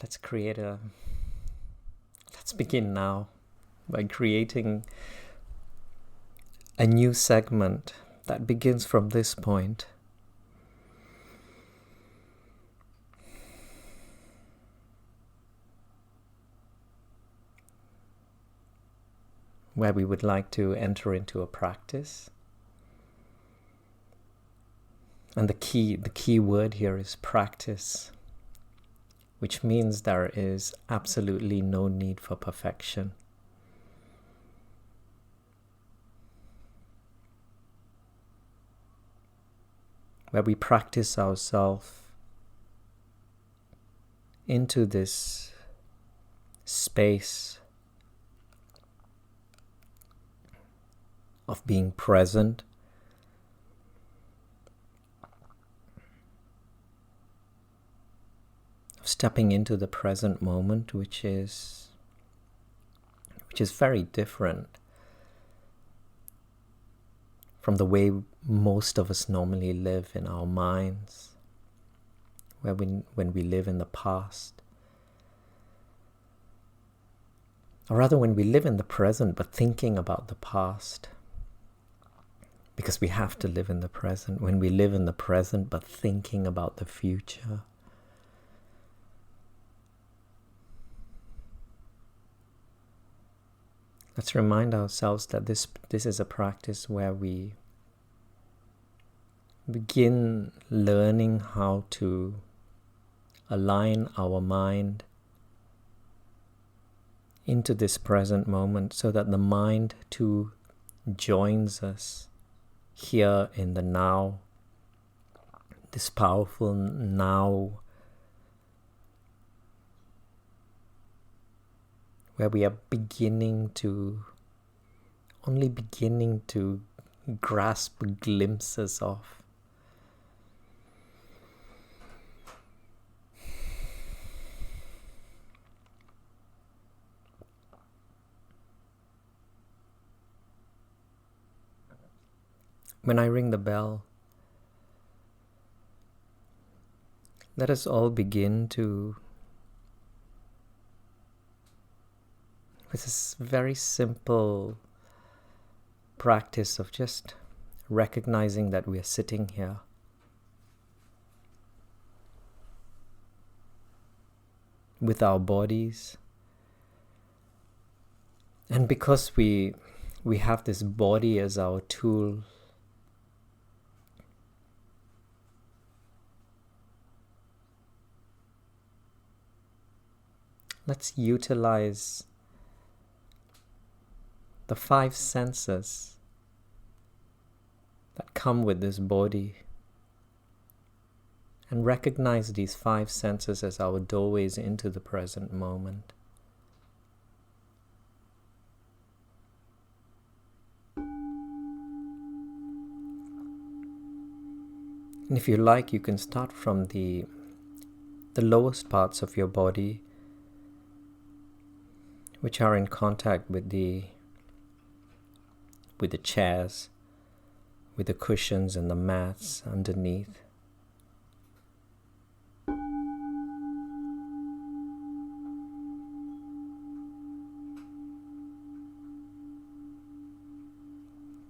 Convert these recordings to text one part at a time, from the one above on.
let's begin now by creating a new segment that begins from this point. Where we would like to enter into a practice. And the key word here is practice, which means there is absolutely no need for perfection. Where we practice ourselves into this space of being present, of stepping into the present moment, which is very different from the way most of us normally live in our minds, when we live in the past. Or rather, when we live in the present but thinking about the past. Because we have to live in the present. When we live in the present but thinking about the future. Let's remind ourselves that this is a practice where we begin learning how to align our mind into this present moment so that the mind too joins us here in the now, this powerful now, where we are only beginning to grasp glimpses of. When I ring the bell, let us all begin with this very simple practice of just recognizing that we are sitting here. With our bodies. And because we have this body as our tool, let's utilize the 5 senses that come with this body and recognize these 5 senses as our doorways into the present moment. And if you like, you can start from the lowest parts of your body, which are in contact with the chairs, with the cushions and the mats underneath.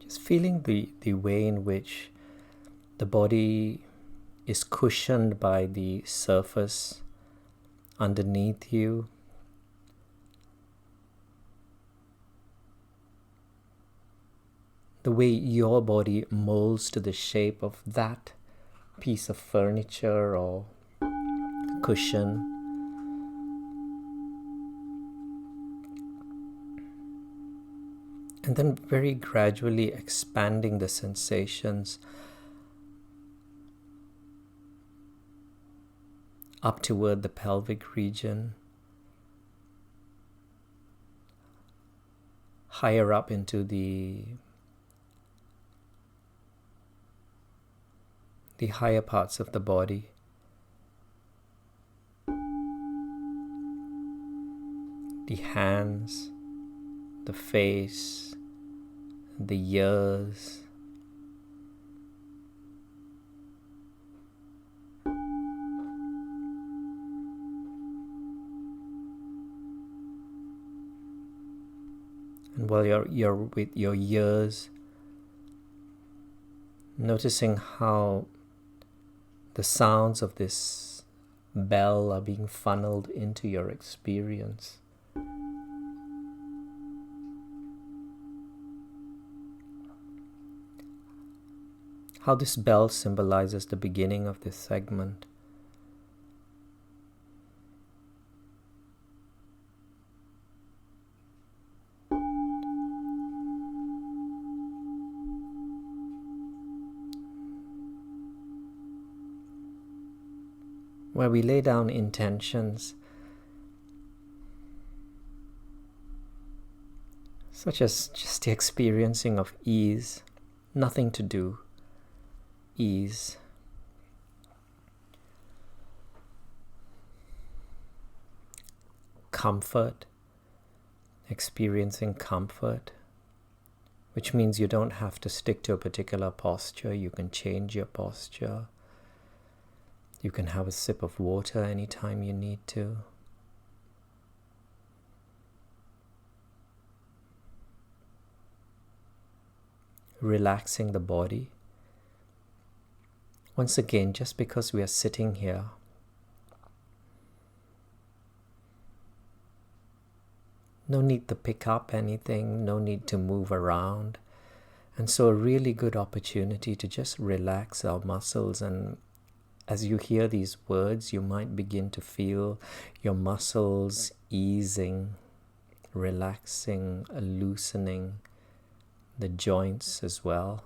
Just feeling the way in which the body is cushioned by the surface underneath you. The way your body molds to the shape of that piece of furniture or cushion. And then very gradually expanding the sensations up toward the pelvic region, higher up into the higher parts of the body. The hands, the face, the ears, And while you're with your ears, noticing how the sounds of this bell are being funneled into your experience. How this bell symbolizes the beginning of this segment. Where we lay down intentions, such as just the experiencing of ease, nothing to do, ease. Comfort, experiencing comfort, which means you don't have to stick to a particular posture, you can change your posture. You can have a sip of water anytime you need to. Relaxing the body. Once again, just because we are sitting here, no need to pick up anything, no need to move around. And so a really good opportunity to just relax our muscles. And as you hear these words, you might begin to feel your muscles easing, relaxing, loosening, the joints as well.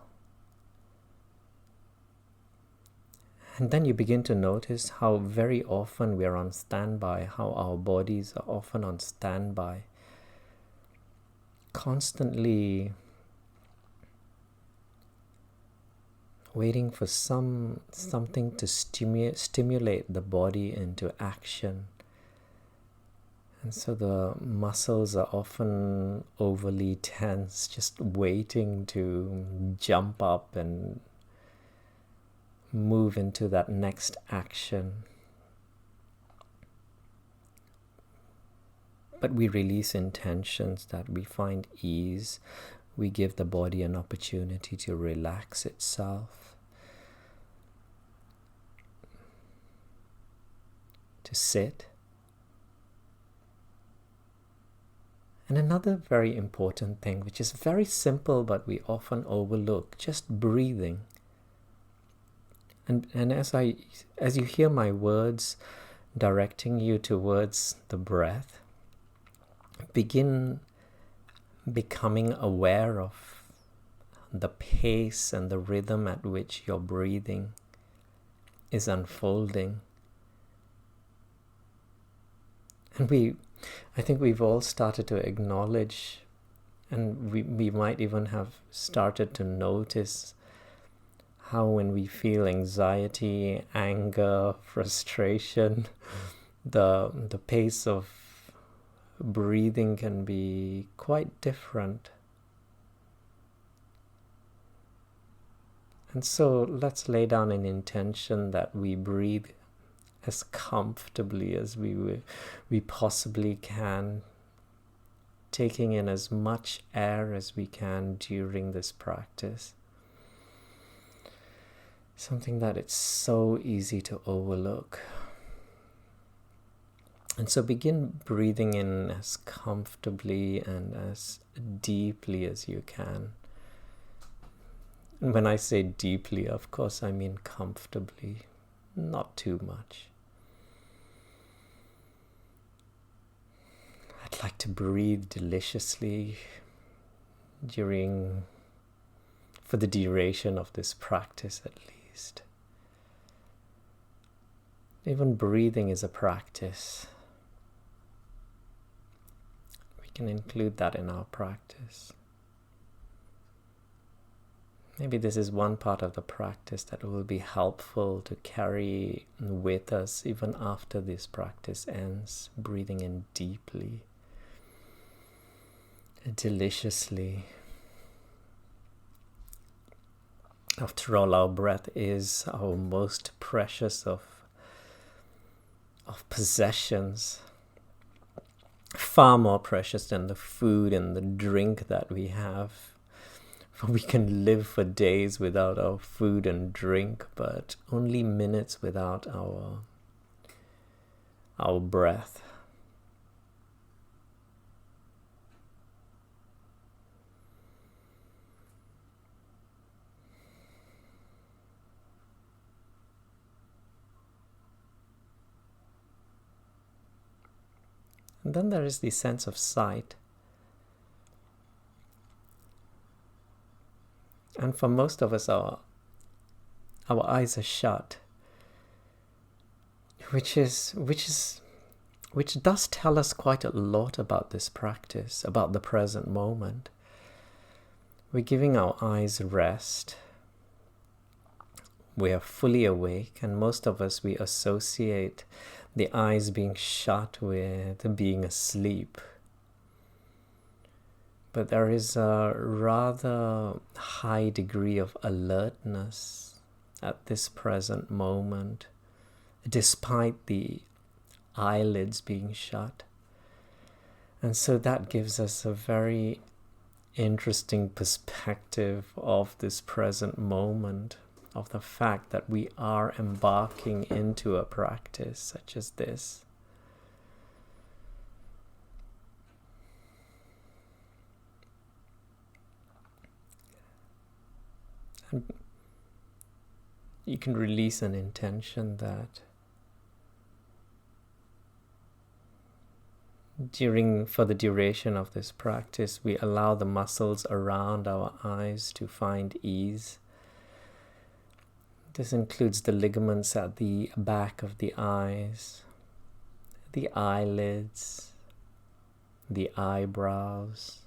And then you begin to notice how very often we are on standby, how our bodies are often on standby, constantly waiting for something to stimulate the body into action. And so the muscles are often overly tense, just waiting to jump up and move into that next action. But we release intentions that we find ease. We give the body an opportunity to relax itself, to sit. And another very important thing, which is very simple but we often overlook, just breathing. And as you hear my words directing you towards the breath, begin becoming aware of the pace and the rhythm at which your breathing is unfolding. And I think we've all started to acknowledge, and we might even have started to notice how when we feel anxiety, anger, frustration, the pace of breathing can be quite different. And so let's lay down an intention that we breathe as comfortably as we possibly can, taking in as much air as we can during this practice. Something that it's so easy to overlook. And so begin breathing in as comfortably and as deeply as you can. And when I say deeply, of course, I mean comfortably, not too much. I'd like to breathe deliciously for the duration of this practice at least. Even breathing is a practice. We can include that in our practice. Maybe this is one part of the practice that will be helpful to carry with us even after this practice ends, breathing in deeply, deliciously. After all, our breath is our most precious of possessions. far more precious than the food and the drink that we have. We can live for days without our food and drink, but only minutes without our breath. And then there is the sense of sight. And for most of us, our eyes are shut, which does tell us quite a lot about this practice, about the present moment. We're giving our eyes rest. We are fully awake, and most of us, we associate the eyes being shut with being asleep. But there is a rather high degree of alertness at this present moment, despite the eyelids being shut. And so that gives us a very interesting perspective of this present moment, of the fact that we are embarking into a practice such as this. And you can release an intention that for the duration of this practice, we allow the muscles around our eyes to find ease. This includes the ligaments at the back of the eyes, the eyelids, the eyebrows,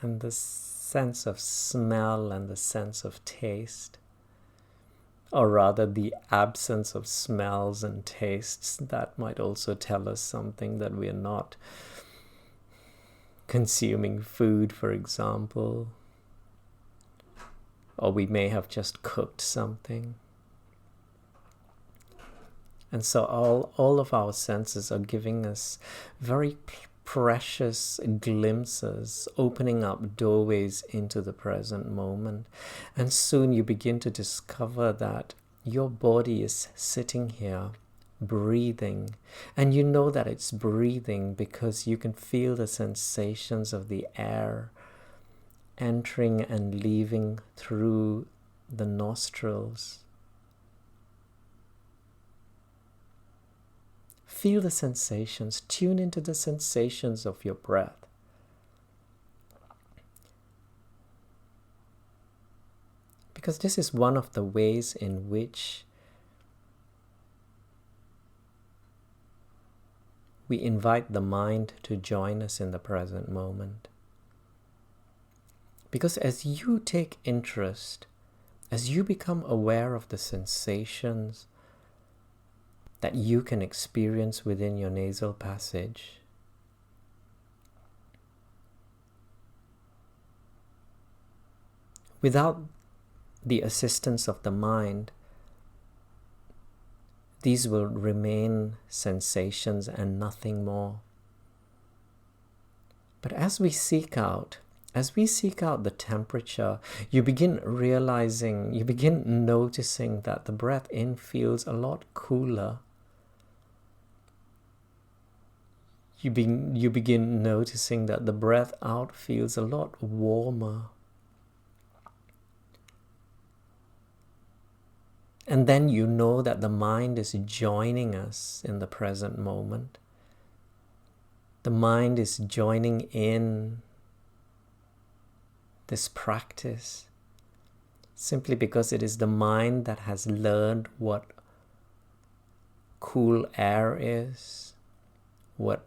and the sense of smell and the sense of taste, or rather the absence of smells and tastes. That might also tell us something, that we are not consuming food, for example, or we may have just cooked something. And so all of our senses are giving us very precious glimpses, opening up doorways into the present moment. And soon you begin to discover that your body is sitting here breathing, and you know that it's breathing because you can feel the sensations of the air entering and leaving through the nostrils. Feel the sensations, tune into the sensations of your breath. Because this is one of the ways in which we invite the mind to join us in the present moment. Because as you take interest, as you become aware of the sensations that you can experience within your nasal passage, without the assistance of the mind, these will remain sensations and nothing more. But as we seek out the temperature, you begin noticing that the breath in feels a lot cooler. You begin noticing that the breath out feels a lot warmer. And then you know that the mind is joining us in the present moment. The mind is joining in this practice simply because it is the mind that has learned what cool air is, what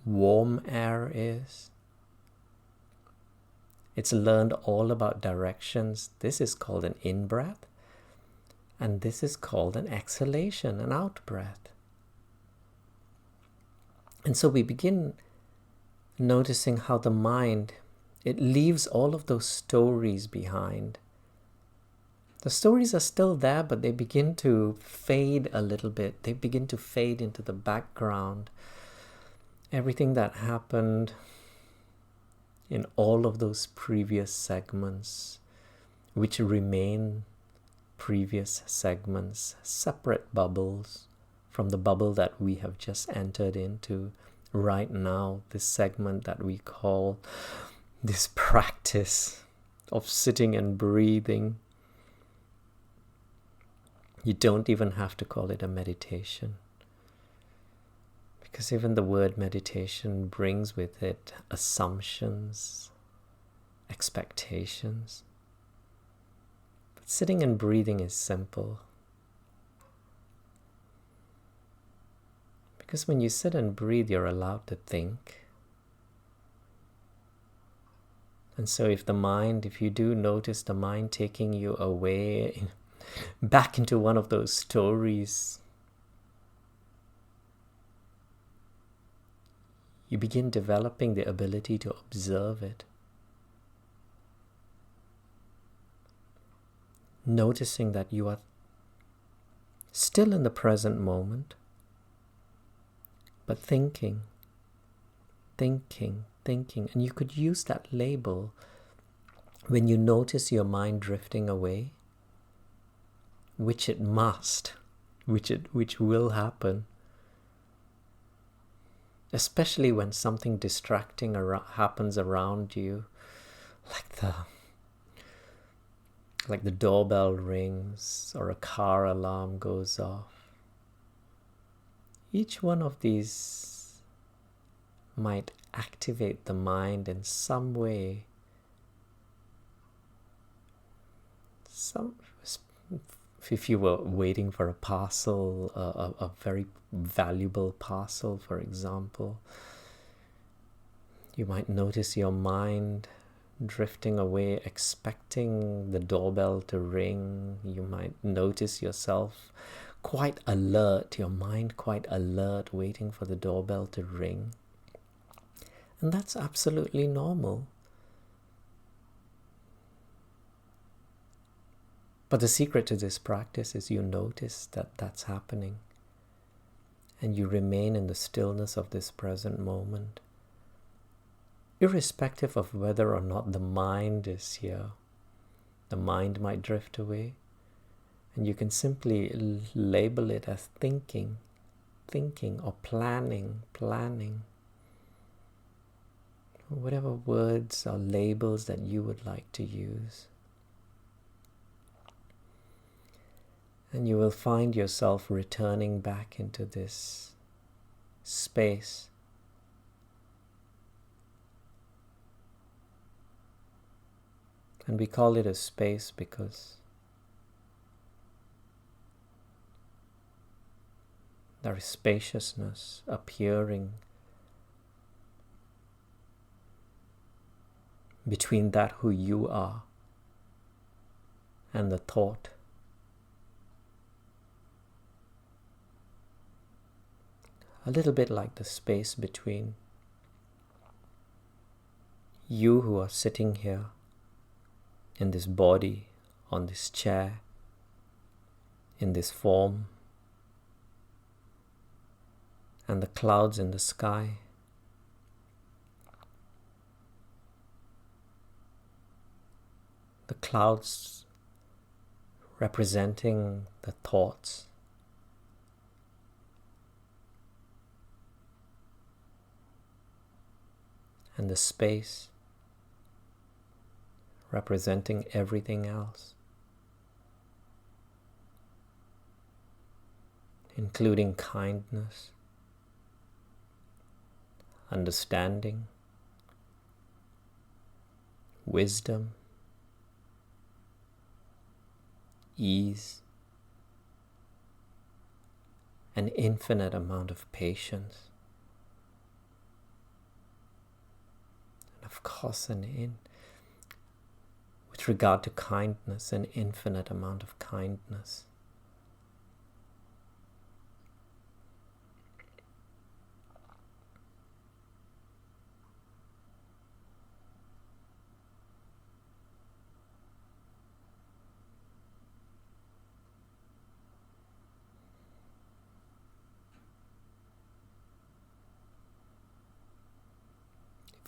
warm air is. It's learned all about directions. This is called an in-breath. And this is called an exhalation, an out-breath. And so we begin noticing how the mind, it leaves all of those stories behind. The stories are still there, but they begin to fade a little bit. They begin to fade into the background. Everything that happened in all of those previous segments, which remain previous segments, separate bubbles from the bubble that we have just entered into right now, this segment that we call this practice of sitting and breathing. You don't even have to call it a meditation, because even the word meditation brings with it assumptions, expectations. But sitting and breathing is simple. Because when you sit and breathe, you're allowed to think. And so if you do notice the mind taking you away, back into one of those stories, you begin developing the ability to observe it. Noticing that you are still in the present moment, but thinking. And you could use that label when you notice your mind drifting away, which it must, which will happen. Especially when something distracting happens around you, like the doorbell rings or a car alarm goes off. Each one of these might activate the mind in some way. If you were waiting for a parcel, a very valuable parcel, for example, you might notice your mind drifting away, expecting the doorbell to ring. You might notice yourself quite alert, your mind quite alert, waiting for the doorbell to ring. And that's absolutely normal. But the secret to this practice is you notice that that's happening, and you remain in the stillness of this present moment, irrespective of whether or not the mind is here. The mind might drift away, and you can simply label it as thinking, or planning, whatever words or labels that you would like to use. And you will find yourself returning back into this space. And we call it a space because there is spaciousness appearing between that who you are and the thought. A little bit like the space between you who are sitting here in this body, on this chair, in this form, and the clouds in the sky. The clouds representing the thoughts, and the space representing everything else, including kindness, understanding, wisdom, ease, an infinite amount of patience. Of course, with regard to kindness, an infinite amount of kindness.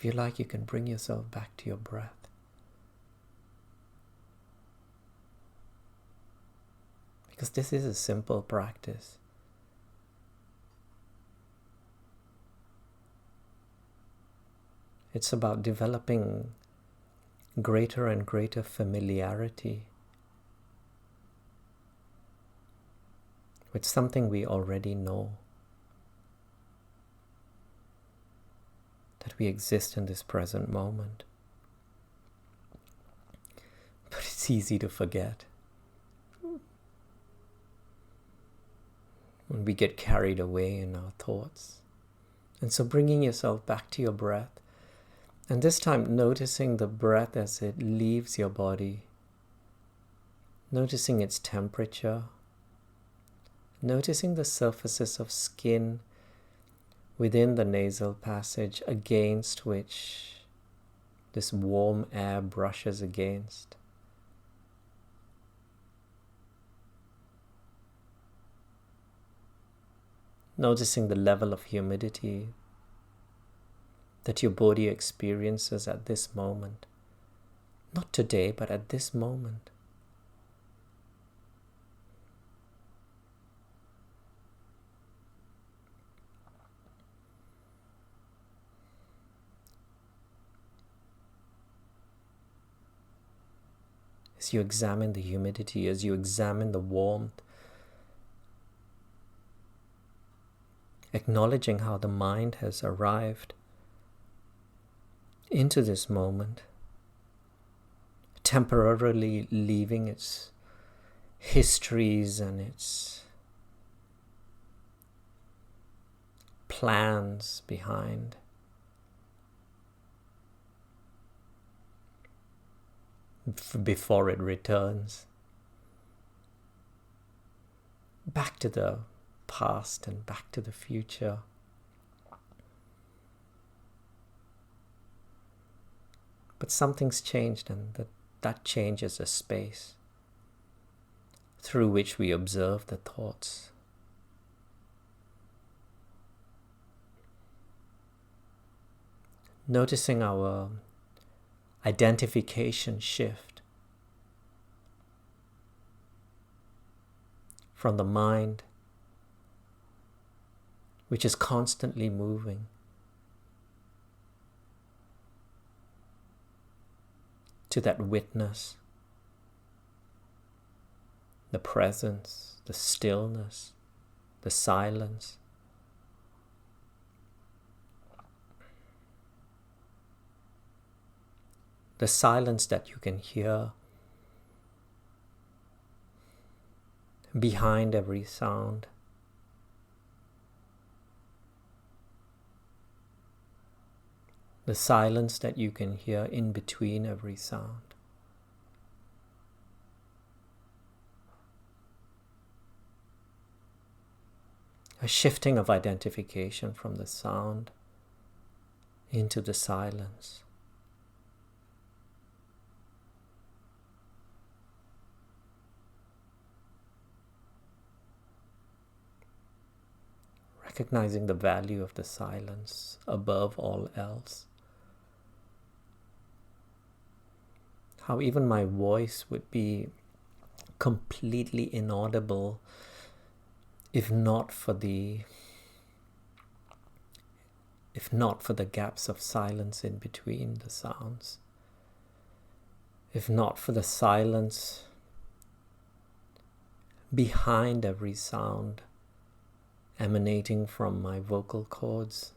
If you like, you can bring yourself back to your breath. Because this is a simple practice. It's about developing greater and greater familiarity with something we already know. That we exist in this present moment. But it's easy to forget. When we get carried away in our thoughts. And so bringing yourself back to your breath, and this time noticing the breath as it leaves your body, noticing its temperature, noticing the surfaces of skin within the nasal passage against which this warm air brushes against. Noticing the level of humidity that your body experiences at this moment. Not today, but at this moment. As you examine the humidity, as you examine the warmth, acknowledging how the mind has arrived into this moment, temporarily leaving its histories and its plans behind. Before it returns back to the past and back to the future. But something's changed, and that changes a space through which we observe the thoughts. Noticing our identification shift from the mind, which is constantly moving, to that witness, the presence, the stillness, the silence. The silence that you can hear behind every sound. The silence that you can hear in between every sound. A shifting of identification from the sound into the silence. Recognizing the value of the silence above all else. How even my voice would be completely inaudible if not for the gaps of silence in between the sounds. If not for the silence behind every sound emanating from my vocal cords.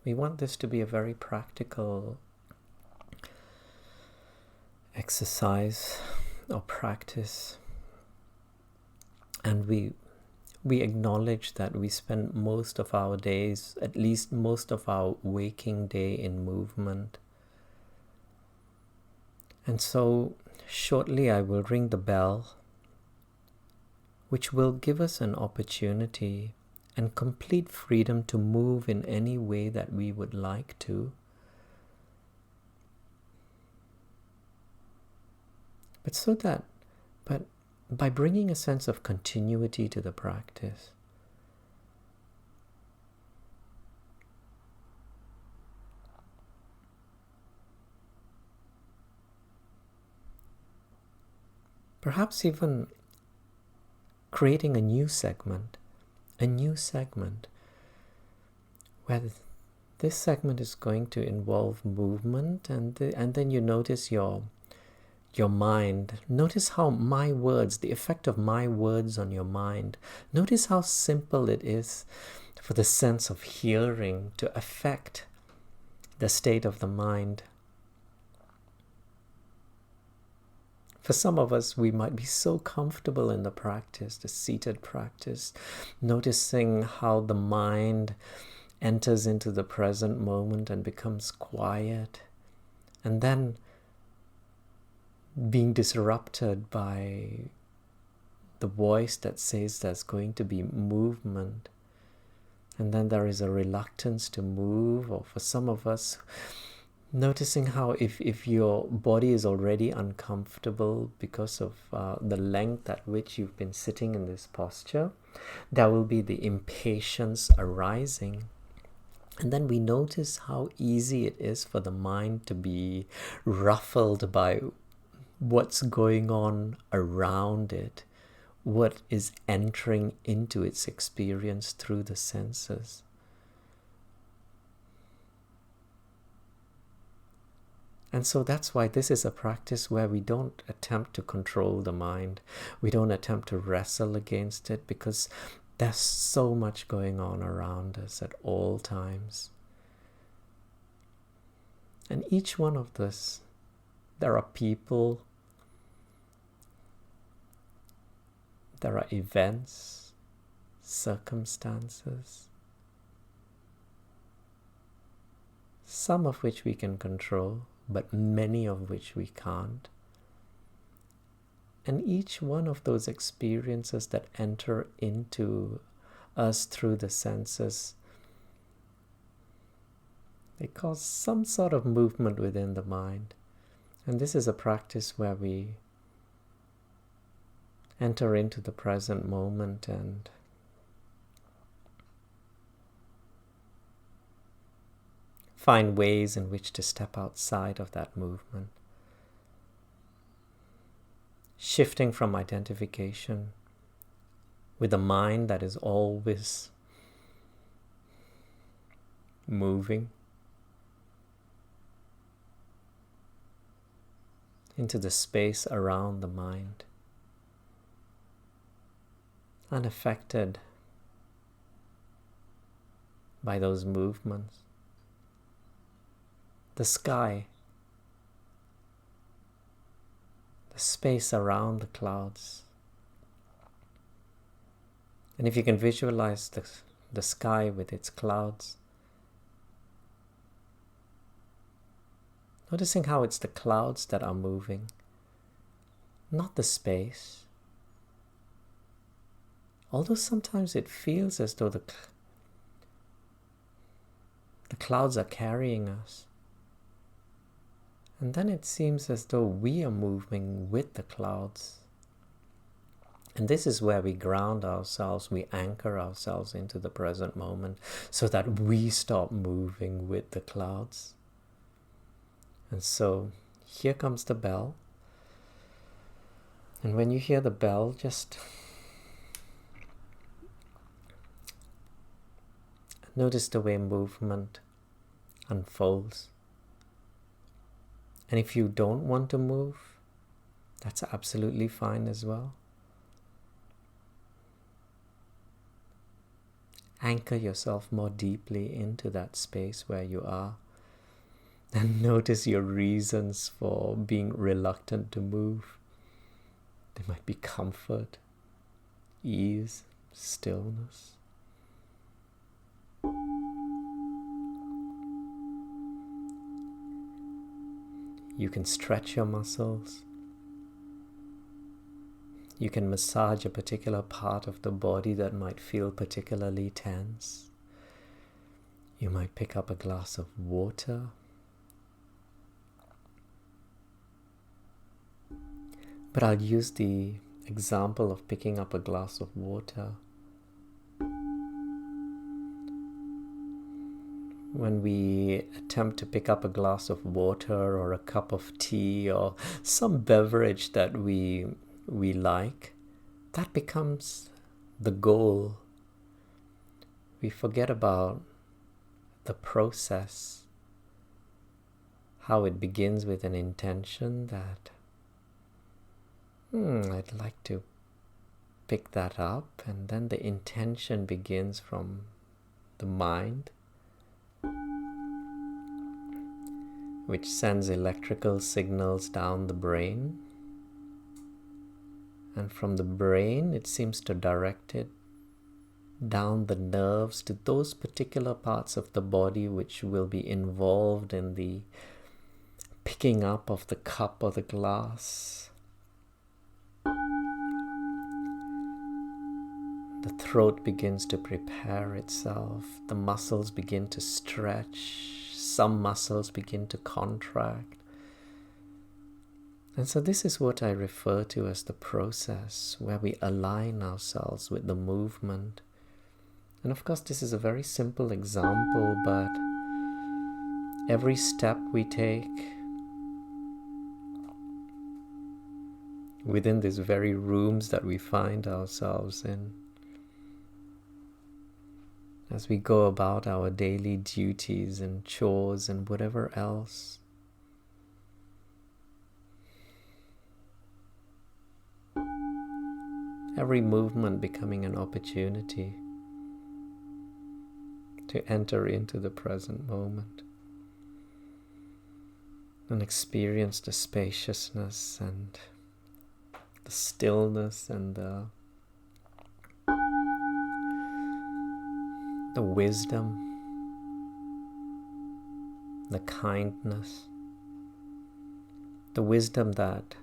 We want this to be a very practical exercise or practice, and we acknowledge that we spend most of our days, at least most of our waking day, in movement, And so shortly I will ring the bell, which will give us an opportunity and complete freedom to move in any way that we would like to. But by bringing a sense of continuity to the practice, perhaps even creating a new segment where this segment is going to involve movement, and then you notice your mind. Notice how my words, the effect of my words on your mind. Notice how simple it is for the sense of hearing to affect the state of the mind. For some of us, we might be so comfortable in the practice, the seated practice, noticing how the mind enters into the present moment and becomes quiet, and then being disrupted by the voice that says there's going to be movement, and then there is a reluctance to move. Or for some of us, noticing how if your body is already uncomfortable because of the length at which you've been sitting in this posture, there will be the impatience arising. And then we notice how easy it is for the mind to be ruffled by what's going on around it, what is entering into its experience through the senses. And so that's why this is a practice where we don't attempt to control the mind. We don't attempt to wrestle against it, because there's so much going on around us at all times. And each one of this, there are people, there are events, circumstances, some of which we can control, but many of which we can't. And each one of those experiences that enter into us through the senses, they cause some sort of movement within the mind. And this is a practice where we enter into the present moment and find ways in which to step outside of that movement, shifting from identification with a mind that is always moving into the space around the mind, unaffected by those movements. The sky, the space around the clouds. And if you can visualize the sky with its clouds, noticing how it's the clouds that are moving, not the space. Although sometimes it feels as though the clouds are carrying us. And then it seems as though we are moving with the clouds. And this is where we ground ourselves, we anchor ourselves into the present moment so that we stop moving with the clouds. And so here comes the bell. And when you hear the bell, just notice the way movement unfolds. And if you don't want to move, that's absolutely fine as well. Anchor yourself more deeply into that space where you are, and notice your reasons for being reluctant to move. They might be comfort, ease, stillness. You can stretch your muscles. You can massage a particular part of the body that might feel particularly tense. You might pick up a glass of water. But I'll use the example of picking up a glass of water. When we attempt to pick up a glass of water or a cup of tea or some beverage that we like, that becomes the goal. We forget about the process, how it begins with an intention that I'd like to pick that up, and then the intention begins from the mind, which sends electrical signals down the brain, and from the brain it seems to direct it down the nerves to those particular parts of the body which will be involved in the picking up of the cup or the glass. The throat begins to prepare itself, the muscles begin to stretch, some muscles begin to contract. And so this is what I refer to as the process, where we align ourselves with the movement. And of course this is a very simple example, but every step we take within these very rooms that we find ourselves in, as we go about our daily duties and chores and whatever else, every movement becoming an opportunity to enter into the present moment and experience the spaciousness and the stillness and the wisdom, the kindness, the wisdom that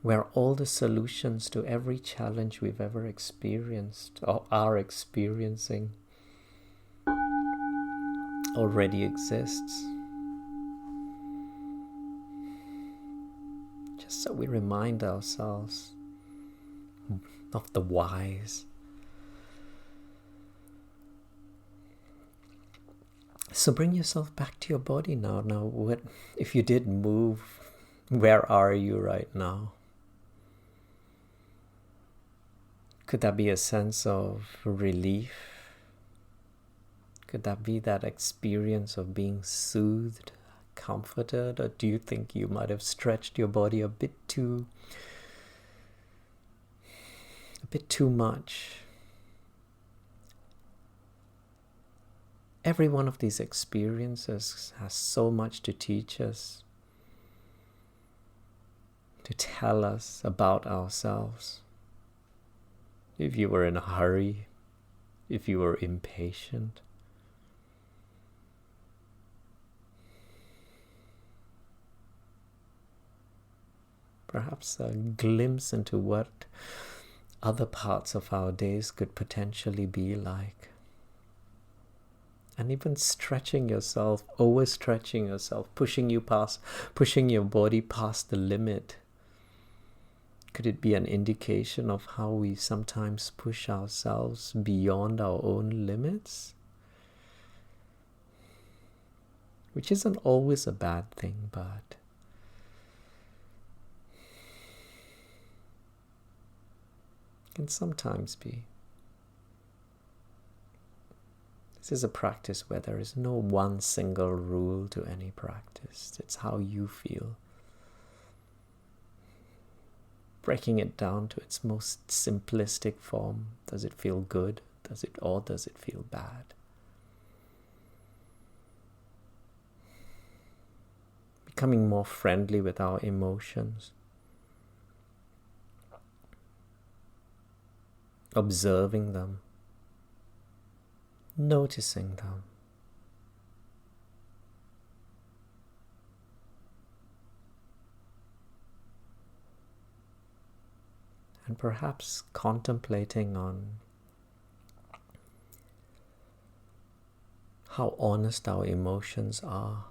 where all the solutions to every challenge we've ever experienced or are experiencing already exists. Just so we remind ourselves of the whys. So bring yourself back to your body now. Now, what if you did move? Where are you right now? Could that be a sense of relief? Could that be that experience of being soothed, comforted? Or do you think you might have stretched your body a bit too much? Every one of these experiences has so much to teach us, to tell us about ourselves. If you were in a hurry, if you were impatient, perhaps a glimpse into what other parts of our days could potentially be like. And even stretching yourself, overstretching yourself, pushing your body past the limit. Could it be an indication of how we sometimes push ourselves beyond our own limits? Which isn't always a bad thing, but can sometimes be. This is a practice where there is no one single rule to any practice. It's how you feel. Breaking it down to its most simplistic form. Does it feel good? Does it feel bad? Becoming more friendly with our emotions. Observing them. Noticing them. and perhaps contemplating on how honest our emotions are.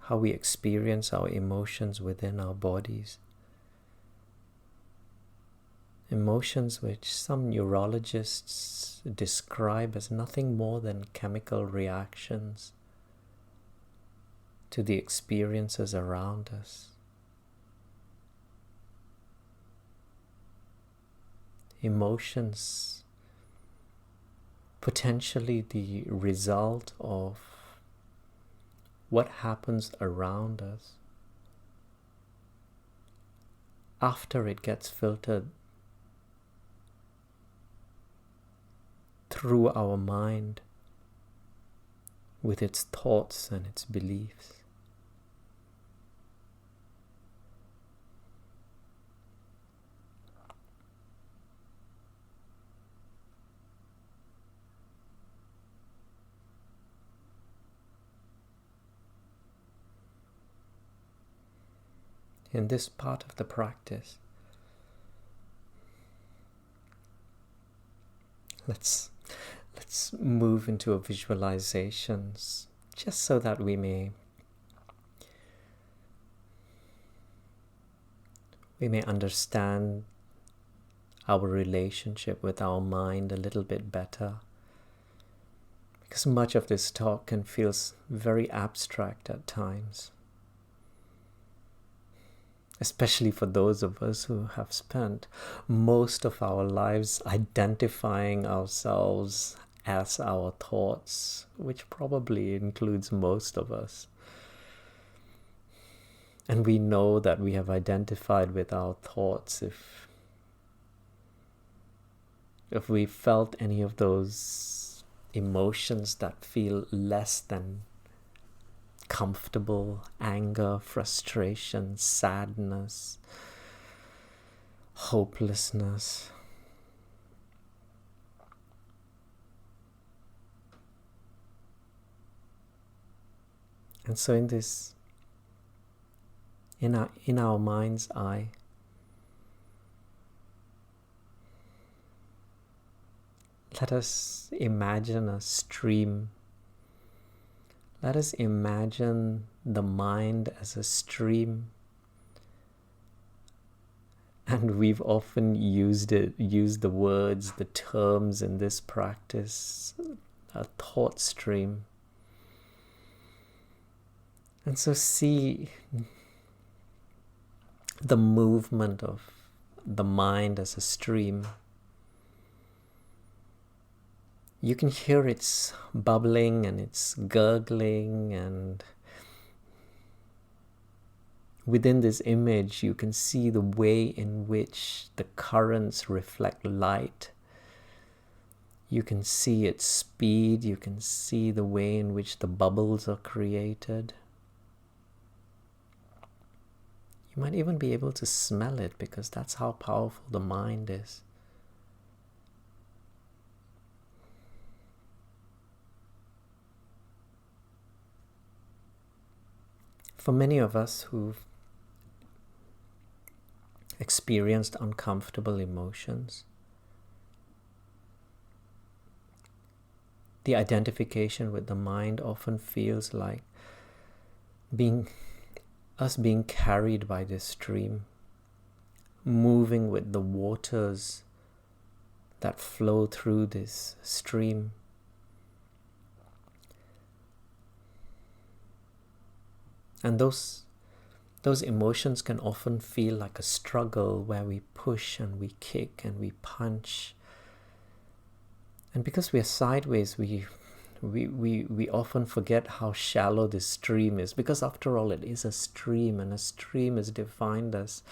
How we experience our emotions within our bodies. Emotions which some neurologists describe as nothing more than chemical reactions to the experiences around us. Emotions potentially the result of what happens around us after it gets filtered through our mind with its thoughts and its beliefs. In this part of the practice, let's move into a visualizations, just so that we may understand our relationship with our mind a little bit better, because much of this talk can feel very abstract at times, especially for those of us who have spent most of our lives identifying ourselves as our thoughts, which probably includes most of us. And we know that we have identified with our thoughts if we felt any of those emotions that feel less than comfortable, anger, frustration, sadness, hopelessness. And so in this, in our mind's eye, let us imagine a stream. Let us imagine the mind as a stream. And we've often used the words, the terms in this practice, a thought stream. And so see the movement of the mind as a stream. You can hear its bubbling and its gurgling, and within this image you can see the way in which the currents reflect light. You can see its speed, you can see the way in which the bubbles are created. You might even be able to smell it, because that's how powerful the mind is. For many of us who've experienced uncomfortable emotions, the identification with the mind often feels like being carried by this stream, moving with the waters that flow through this stream. And those emotions can often feel like a struggle, where we push and we kick and we punch. And because we are sideways, we often forget how shallow this stream is, because after all it is a stream, and a stream is defined as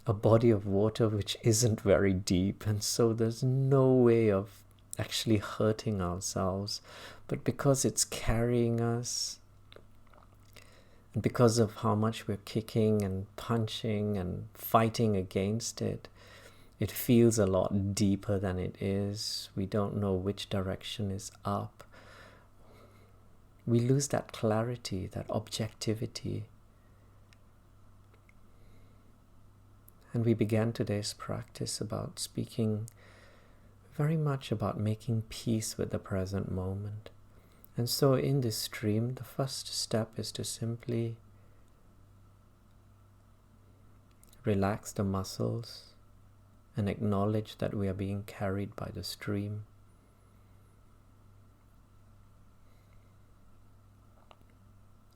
a body of water which isn't very deep, and so there's no way of actually hurting ourselves. But because it's carrying us, and because of how much we're kicking and punching and fighting against it, it feels a lot deeper than it is. We don't know which direction is up. we lose that clarity, that objectivity. And we began today's practice about speaking very much about making peace with the present moment. And so in this stream, the first step is to simply relax the muscles and acknowledge that we are being carried by the stream.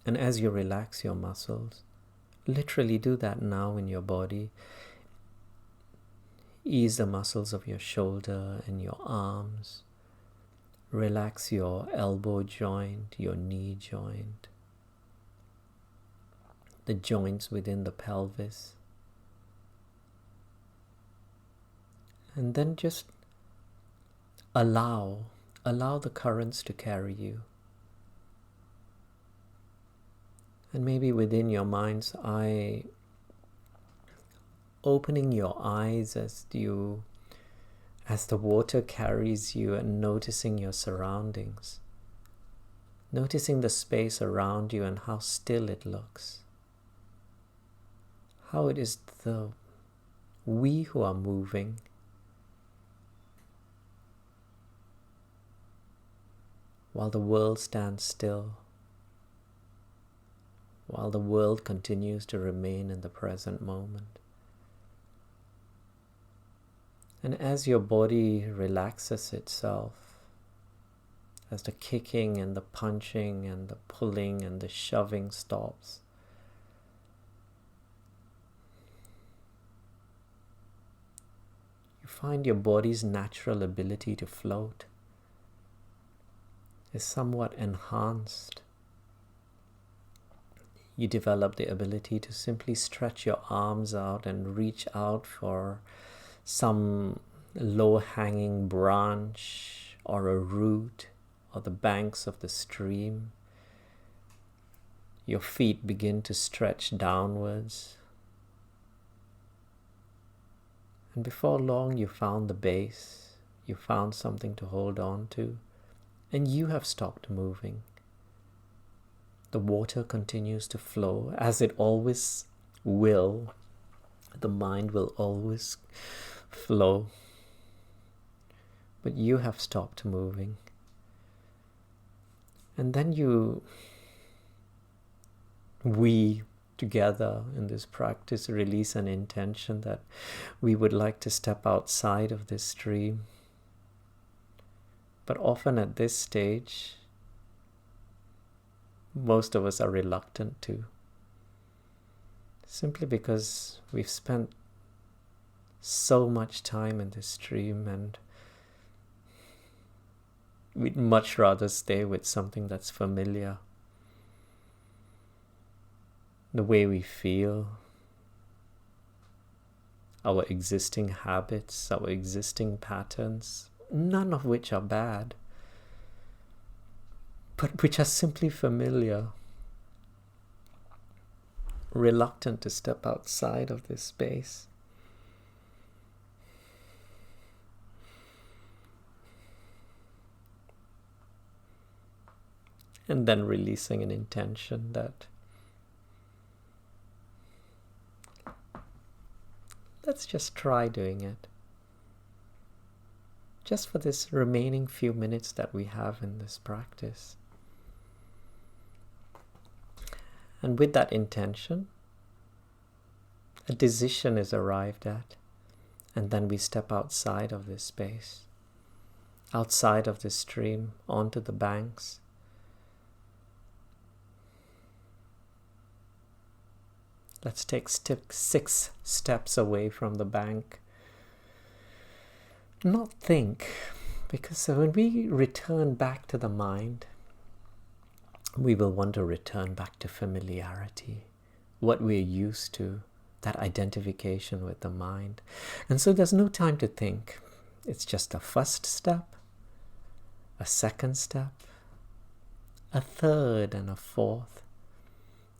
And as you relax your muscles, literally do that now in your body. Ease the muscles of your shoulder and your arms. Relax your elbow joint, your knee joint, the joints within the pelvis. And then just allow the currents to carry you. And maybe within your mind's eye, opening your eyes as the water carries you and noticing your surroundings. Noticing the space around you and how still it looks. How it is the we who are moving. While the world stands still. While the world continues to remain in the present moment. And as your body relaxes itself, as the kicking and the punching and the pulling and the shoving stops, you find your body's natural ability to float is somewhat enhanced. You develop the ability to simply stretch your arms out and reach out for some low-hanging branch or a root or the banks of the stream. Your feet begin to stretch downwards. And before long you found the base, you found something to hold on to, and you have stopped moving. The water continues to flow as it always will. The mind will always flow. But you have stopped moving. And then we together in this practice release an intention that we would like to step outside of this stream. But often at this stage, most of us are reluctant to. Simply because we've spent so much time in this stream and we'd much rather stay with something that's familiar. The way we feel, our existing habits, our existing patterns, none of which are bad, but which are simply familiar. Reluctant to step outside of this space. And then releasing an intention that let's just try doing it. Just for this remaining few minutes that we have in this practice. And with that intention, a decision is arrived at, and then we step outside of this space, outside of this stream, onto the banks. Let's take 6 steps away from the bank. Not think, because when we return back to the mind, we will want to return back to familiarity, what we're used to, that identification with the mind. And so there's no time to think. It's just a first step, a second step, a third and a fourth,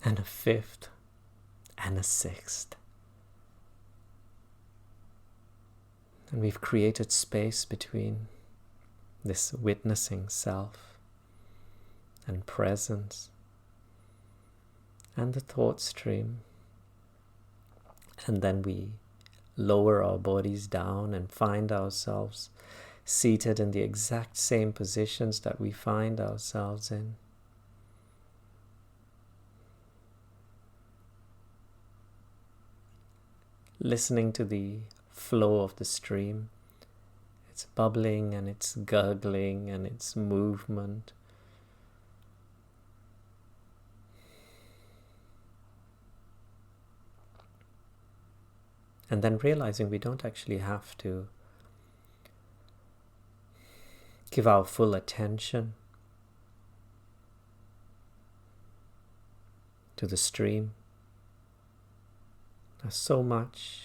and a fifth, and a sixth. And we've created space between this witnessing self and presence and the thought stream. And then we lower our bodies down and find ourselves seated in the exact same positions that we find ourselves in. Listening to the flow of the stream, its bubbling and its gurgling and its movement. And then realizing we don't actually have to give our full attention to the stream. There's so much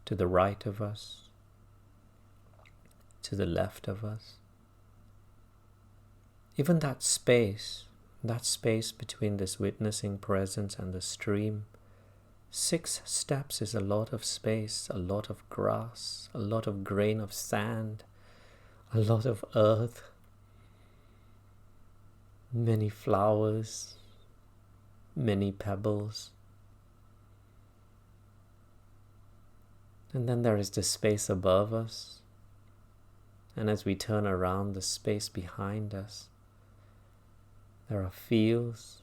to the right of us, to the left of us. Even that space between this witnessing presence and the stream, 6 steps is a lot of space, a lot of grass, a lot of grain of sand, a lot of earth, many flowers, many pebbles. And then there is the space above us. And as we turn around, the space behind us, there are fields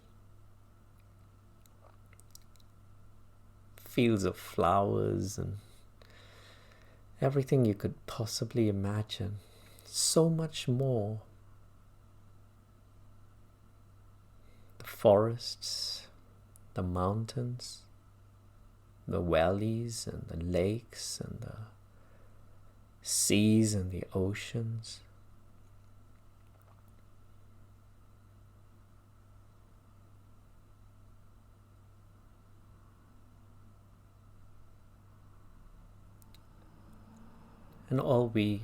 of flowers and everything you could possibly imagine. So much more. The forests, the mountains, the valleys and the lakes and the seas and the oceans. And all we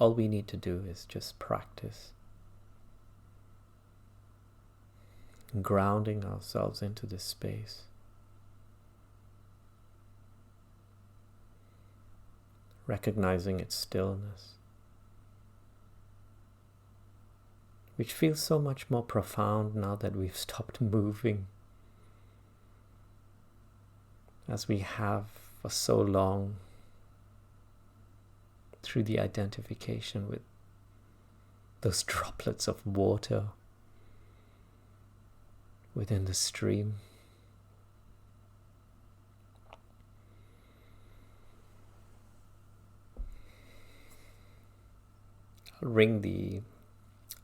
need to do is just practice grounding ourselves into this space, recognizing its stillness, which feels so much more profound now that we've stopped moving, as we have for so long through the identification with those droplets of water within the stream. I'll ring the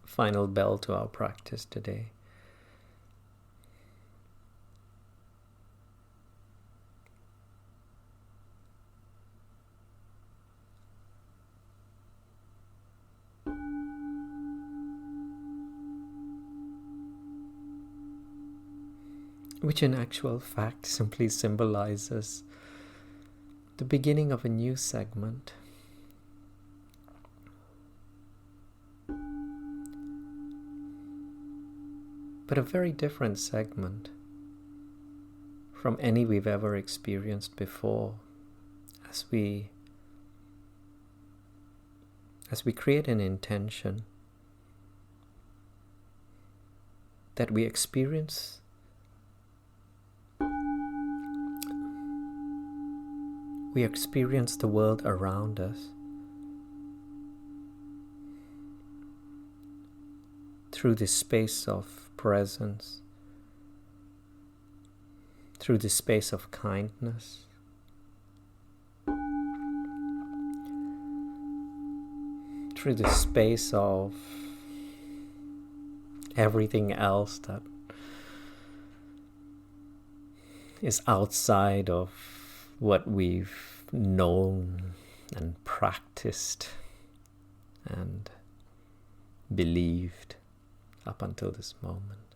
final bell to our practice today. Which in actual fact simply symbolizes the beginning of a new segment. But a very different segment from any we've ever experienced before, as we create an intention that we experience the world around us through this space of presence, through this space of kindness, through this space of everything else that is outside of what we've known and practiced and believed up until this moment.